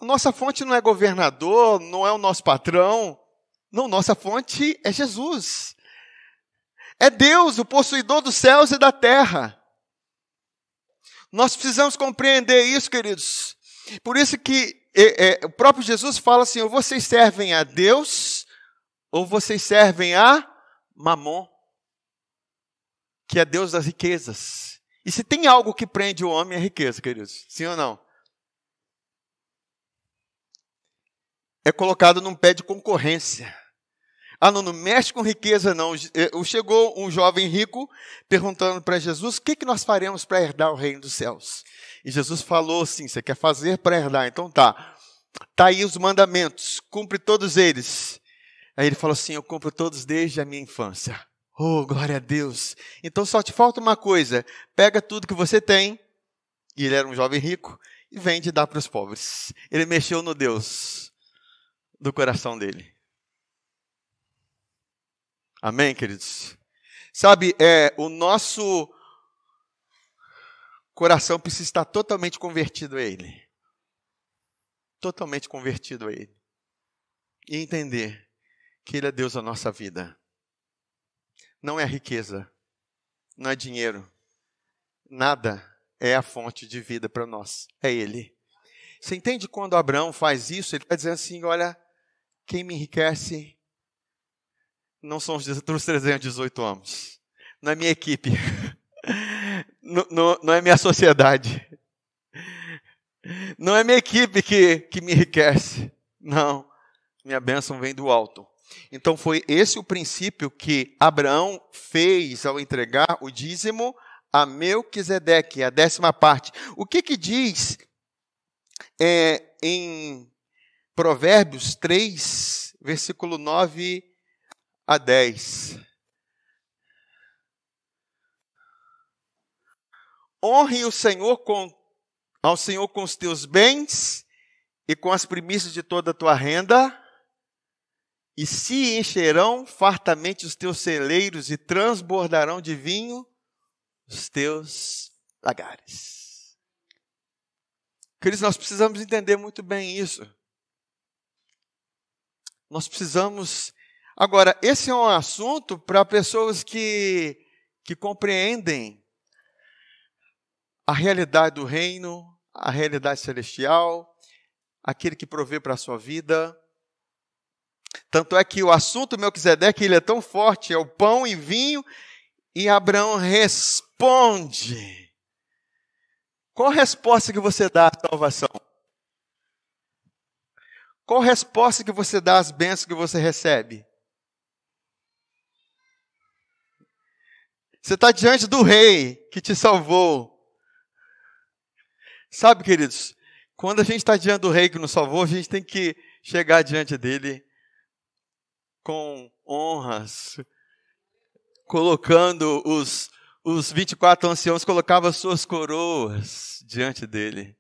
A nossa fonte não é governador, não é o nosso patrão. Não, nossa fonte é Jesus. É Deus, o possuidor dos céus e da terra. Nós precisamos compreender isso, queridos. Por isso que o próprio Jesus fala assim: ou vocês servem a Deus, ou vocês servem a Mamon, que é Deus das riquezas. E se tem algo que prende o homem, é riqueza, queridos. Sim ou não? É colocado num pé de concorrência. Ah, não mexe com riqueza não. Chegou um jovem rico perguntando para Jesus: o que nós faremos para herdar o reino dos céus? E Jesus falou assim: você quer fazer para herdar? Então tá aí os mandamentos, cumpre todos eles. Aí ele falou assim: eu cumpro todos desde a minha infância. Oh, glória a Deus. Então só te falta uma coisa: pega tudo que você tem, e ele era um jovem rico, e vende e dá para os pobres. Ele mexeu no Deus do coração dele. Amém, queridos? Sabe, o nosso coração precisa estar totalmente convertido a Ele. Totalmente convertido a Ele. E entender que Ele é Deus da nossa vida. Não é riqueza, não é dinheiro. Nada é a fonte de vida para nós. É Ele. Você entende quando Abraão faz isso? Ele está dizendo assim: olha, quem me enriquece não são os 318 homens. Não é minha equipe. Não é minha sociedade. Não é minha equipe que me enriquece. Não. Minha bênção vem do alto. Então foi esse o princípio que Abraão fez ao entregar o dízimo a Melquisedeque, a 10ª parte. O que diz em Provérbios 3, versículo 9 a 10. Honre ao Senhor com os teus bens e com as primícias de toda a tua renda, e se encherão fartamente os teus celeiros e transbordarão de vinho os teus lagares. Queridos, nós precisamos entender muito bem isso. Nós precisamos... Agora, esse é um assunto para pessoas que compreendem a realidade do reino, a realidade celestial, aquele que provê para a sua vida. Tanto é que o assunto Melquisedeque, ele é tão forte, é o pão e vinho, e Abraão responde. Qual a resposta que você dá à salvação? Qual a resposta que você dá às bênçãos que você recebe? Você está diante do rei que te salvou. Sabe, queridos, quando a gente está diante do rei que nos salvou, a gente tem que chegar diante dele com honras, colocando os 24 anciãos, colocavam as suas coroas diante dele.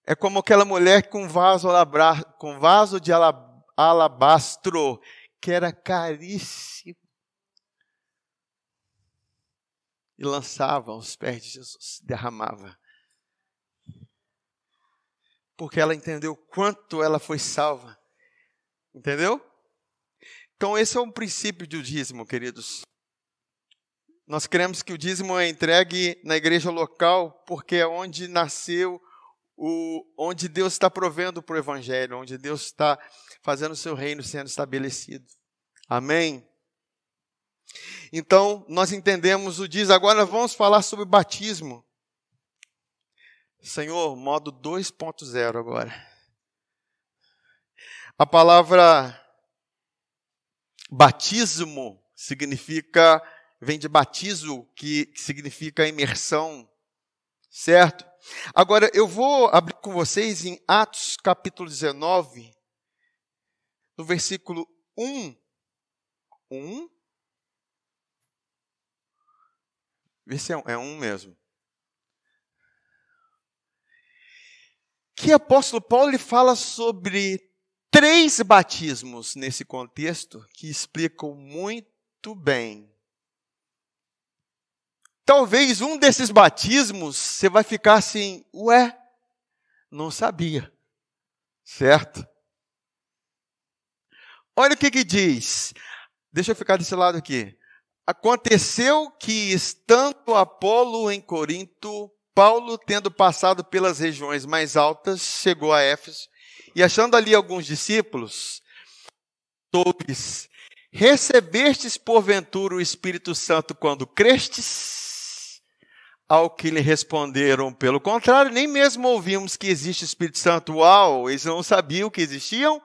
É como aquela mulher com vaso de alabastro, que era caríssimo. E lançava aos pés de Jesus, derramava. Porque ela entendeu quanto ela foi salva. Entendeu? Então esse é um princípio do dízimo, queridos. Nós cremos que o dízimo é entregue na igreja local, porque é onde nasceu, onde Deus está provendo para o evangelho, onde Deus está fazendo o seu reino sendo estabelecido. Amém? Então, nós entendemos o dízimo. Agora vamos falar sobre batismo. Senhor, modo 2.0 agora. A palavra batismo vem de batizo, que significa imersão, certo? Agora, eu vou abrir com vocês em Atos capítulo 19, no versículo 1. Vê se é um mesmo. Que apóstolo Paulo ele fala sobre 3 batismos nesse contexto que explicam muito bem. Talvez um desses batismos você vai ficar assim, não sabia, certo? Olha o que diz. Deixa eu ficar desse lado aqui. Aconteceu que, estando Apolo em Corinto, Paulo, tendo passado pelas regiões mais altas, chegou a Éfeso, e achando ali alguns discípulos, perguntou-lhes: recebestes porventura o Espírito Santo quando crestes? Ao que lhe responderam: pelo contrário, nem mesmo ouvimos que existe Espírito Santo. Uau, eles não sabiam que existiam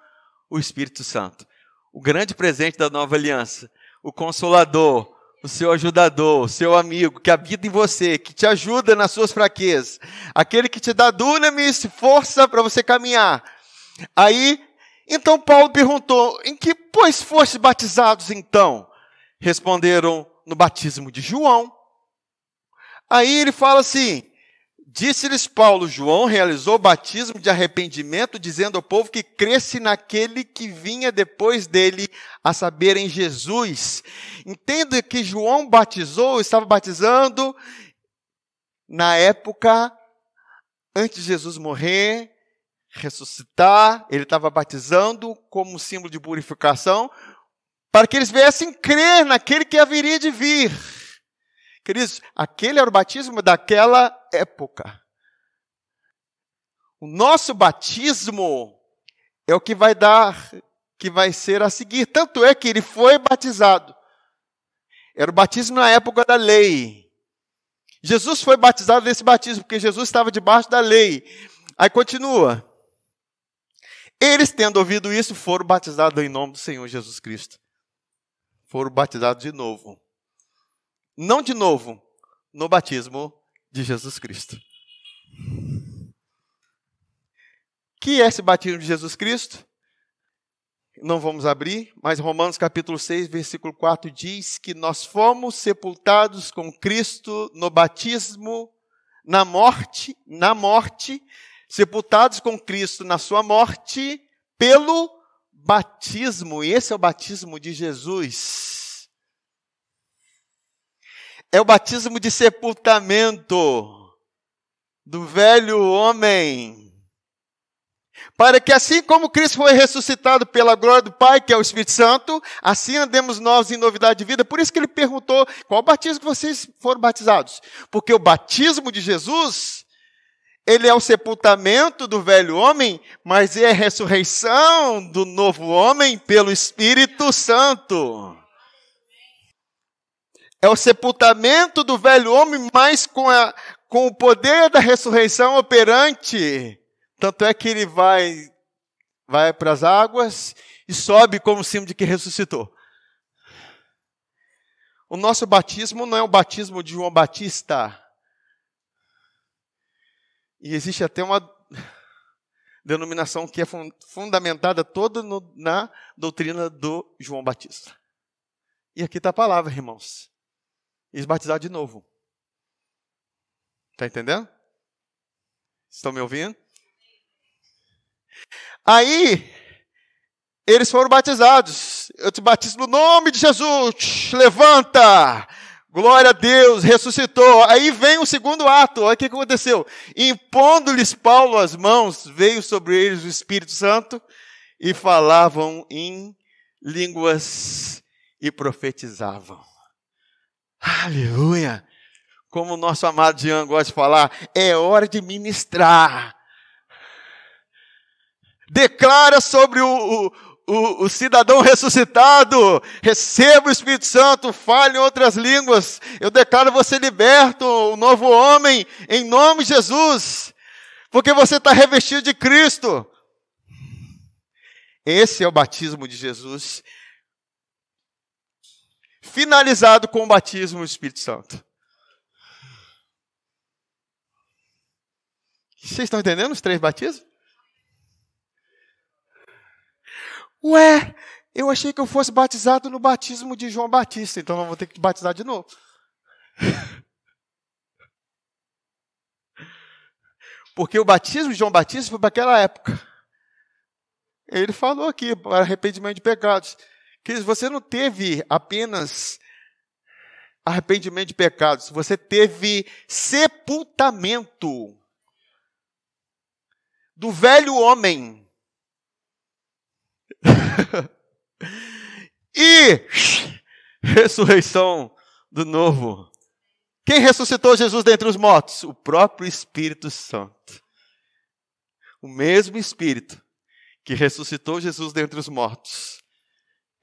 o Espírito Santo. O grande presente da nova aliança. O Consolador, o seu ajudador, o seu amigo, que habita em você, que te ajuda nas suas fraquezas. Aquele que te dá dunamis, força para você caminhar. Aí, então Paulo perguntou: em que, pois, fostes batizados então? Responderam: no batismo de João. Aí ele fala assim: disse-lhes Paulo: João realizou o batismo de arrependimento, dizendo ao povo que cresce naquele que vinha depois dele, a saber, em Jesus. Entenda que João estava batizando na época antes de Jesus morrer, ressuscitar. Ele estava batizando como símbolo de purificação, para que eles viessem crer naquele que haveria de vir. Queridos, aquele era o batismo daquela época. O nosso batismo é o que vai ser a seguir. Tanto é que ele foi batizado. Era o batismo na época da lei. Jesus foi batizado nesse batismo, porque Jesus estava debaixo da lei. Aí continua. Eles, tendo ouvido isso, foram batizados em nome do Senhor Jesus Cristo. Foram batizados de novo. Não de novo, no batismo de Jesus Cristo. Que é esse batismo de Jesus Cristo? Não vamos abrir, mas Romanos capítulo 6, versículo 4 diz que nós fomos sepultados com Cristo no batismo, na morte, sepultados com Cristo na sua morte, pelo batismo. E esse é o batismo de Jesus. É o batismo de sepultamento do velho homem. Para que assim como Cristo foi ressuscitado pela glória do Pai, que é o Espírito Santo, assim andemos nós em novidade de vida. Por isso que ele perguntou: qual batismo que vocês foram batizados? Porque o batismo de Jesus, ele é o sepultamento do velho homem, mas é a ressurreição do novo homem pelo Espírito Santo. É o sepultamento do velho homem, mas com com o poder da ressurreição operante. Tanto é que ele vai para as águas e sobe como símbolo de que ressuscitou. O nosso batismo não é o batismo de João Batista. E existe até uma denominação que é fundamentada toda na doutrina do João Batista. E aqui está a palavra, irmãos. Eles batizaram de novo. Está entendendo? Estão me ouvindo? Aí, eles foram batizados. Eu te batizo no nome de Jesus. Levanta. Glória a Deus. Ressuscitou. Aí vem o segundo ato. Olha o que aconteceu. Impondo-lhes Paulo as mãos, veio sobre eles o Espírito Santo e falavam em línguas e profetizavam. Aleluia. Como o nosso amado Jean gosta de falar, é hora de ministrar. Declara sobre o cidadão ressuscitado, receba o Espírito Santo, fale em outras línguas. Eu declaro você liberto, um novo homem, em nome de Jesus. Porque você está revestido de Cristo. Esse é o batismo de Jesus, finalizado com o batismo do Espírito Santo. Vocês estão entendendo os 3 batismos? Ué, eu achei que eu fosse batizado no batismo de João Batista, então eu vou ter que te batizar de novo. Porque o batismo de João Batista foi para aquela época. Ele falou aqui, para arrependimento de pecados. Que você não teve apenas arrependimento de pecados, você teve sepultamento do velho homem. E ressurreição do novo. Quem ressuscitou Jesus dentre os mortos? O próprio Espírito Santo. O mesmo Espírito que ressuscitou Jesus dentre os mortos,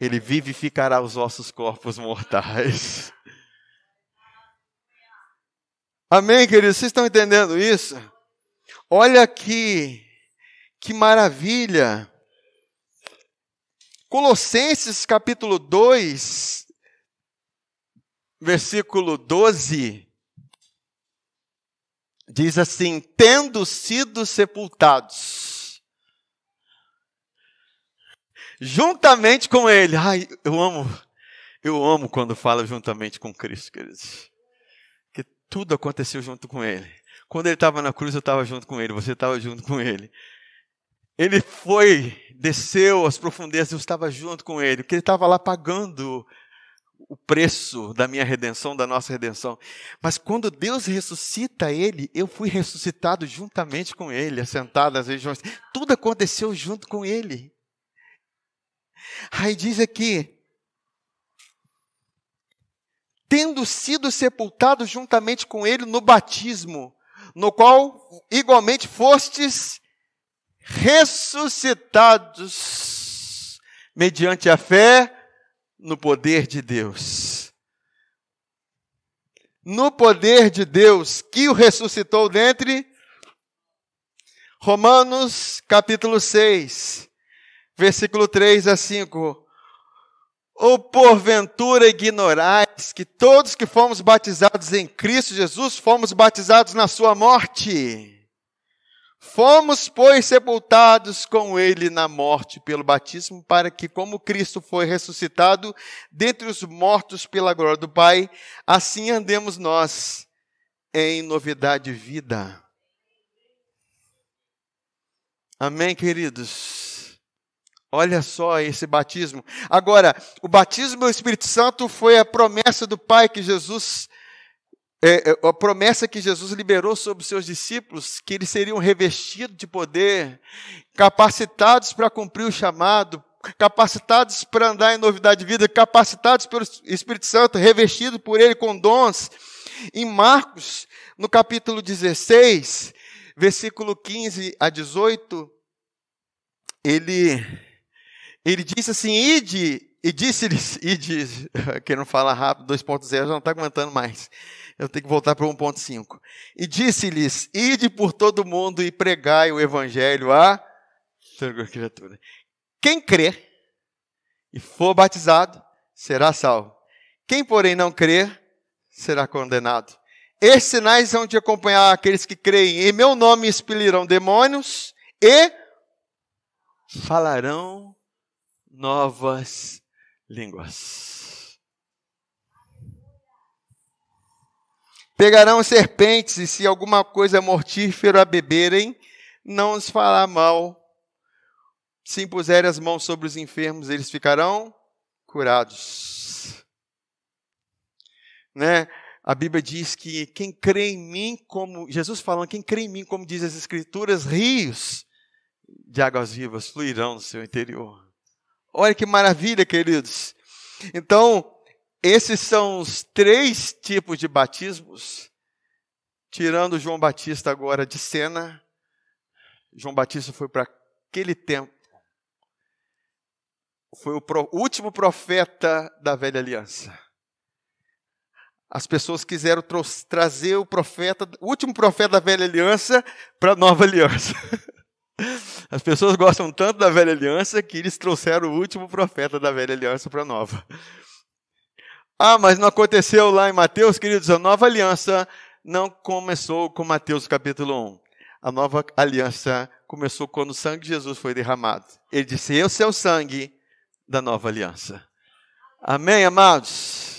ele vivificará os vossos corpos mortais. Amém, queridos? Vocês estão entendendo isso? Olha aqui, que maravilha. Colossenses capítulo 2, versículo 12, diz assim: tendo sido sepultados, juntamente com Ele. Ai, eu amo quando fala juntamente com Cristo, queridos. Que tudo aconteceu junto com Ele. Quando Ele estava na cruz, eu estava junto com Ele, você estava junto com Ele. Ele desceu às profundezas, eu estava junto com Ele, porque Ele estava lá pagando o preço da minha redenção, da nossa redenção. Mas quando Deus ressuscita Ele, eu fui ressuscitado juntamente com Ele, assentado nas regiões. Tudo aconteceu junto com Ele. Aí diz aqui: tendo sido sepultados juntamente com Ele no batismo, no qual igualmente fostes ressuscitados mediante a fé no poder de Deus. No poder de Deus que o ressuscitou dentre. Romanos capítulo 6, versículo 3 a 5. Ou porventura ignorais que todos que fomos batizados em Cristo Jesus, fomos batizados na sua morte? Fomos, pois, sepultados com Ele na morte pelo batismo, para que, como Cristo foi ressuscitado dentre os mortos pela glória do Pai, assim andemos nós em novidade de vida. Amém, queridos? Olha só esse batismo. Agora, o batismo do Espírito Santo foi a promessa do Pai que Jesus... a promessa que Jesus liberou sobre os seus discípulos, que eles seriam revestidos de poder, capacitados para cumprir o chamado, capacitados para andar em novidade de vida, capacitados pelo Espírito Santo, revestidos por Ele com dons. Em Marcos, no capítulo 16, versículo 15 a 18, ele disse assim: ide, e disse-lhes, ide, quem não fala rápido, 2.0 já não está aguentando mais. Eu tenho que voltar para 1.5. E disse-lhes, ide por todo mundo e pregai o evangelho a toda criatura. Quem crê e for batizado, será salvo. Quem, porém, não crer, será condenado. Esses sinais hão de acompanhar aqueles que creem. Em meu nome expelirão demônios e falarão novas línguas. Pegarão serpentes, e se alguma coisa mortífera beberem, não os fará mal. Se impuserem as mãos sobre os enfermos, eles ficarão curados. Né? A Bíblia diz que quem crê em mim, como Jesus falando, quem crê em mim, como diz as Escrituras, rios de águas vivas fluirão no seu interior. Olha que maravilha, queridos. Então, esses são os 3 tipos de batismos, tirando João Batista agora de cena. João Batista foi para aquele tempo, foi o último profeta da velha aliança. As pessoas quiseram trazer o último profeta da velha aliança para a nova aliança. As pessoas gostam tanto da velha aliança que eles trouxeram o último profeta da velha aliança para a nova. Mas não aconteceu lá em Mateus, queridos. A nova aliança não começou com Mateus capítulo 1. A nova aliança começou quando o sangue de Jesus foi derramado. Ele disse, esse é o sangue da nova aliança. Amém, amados?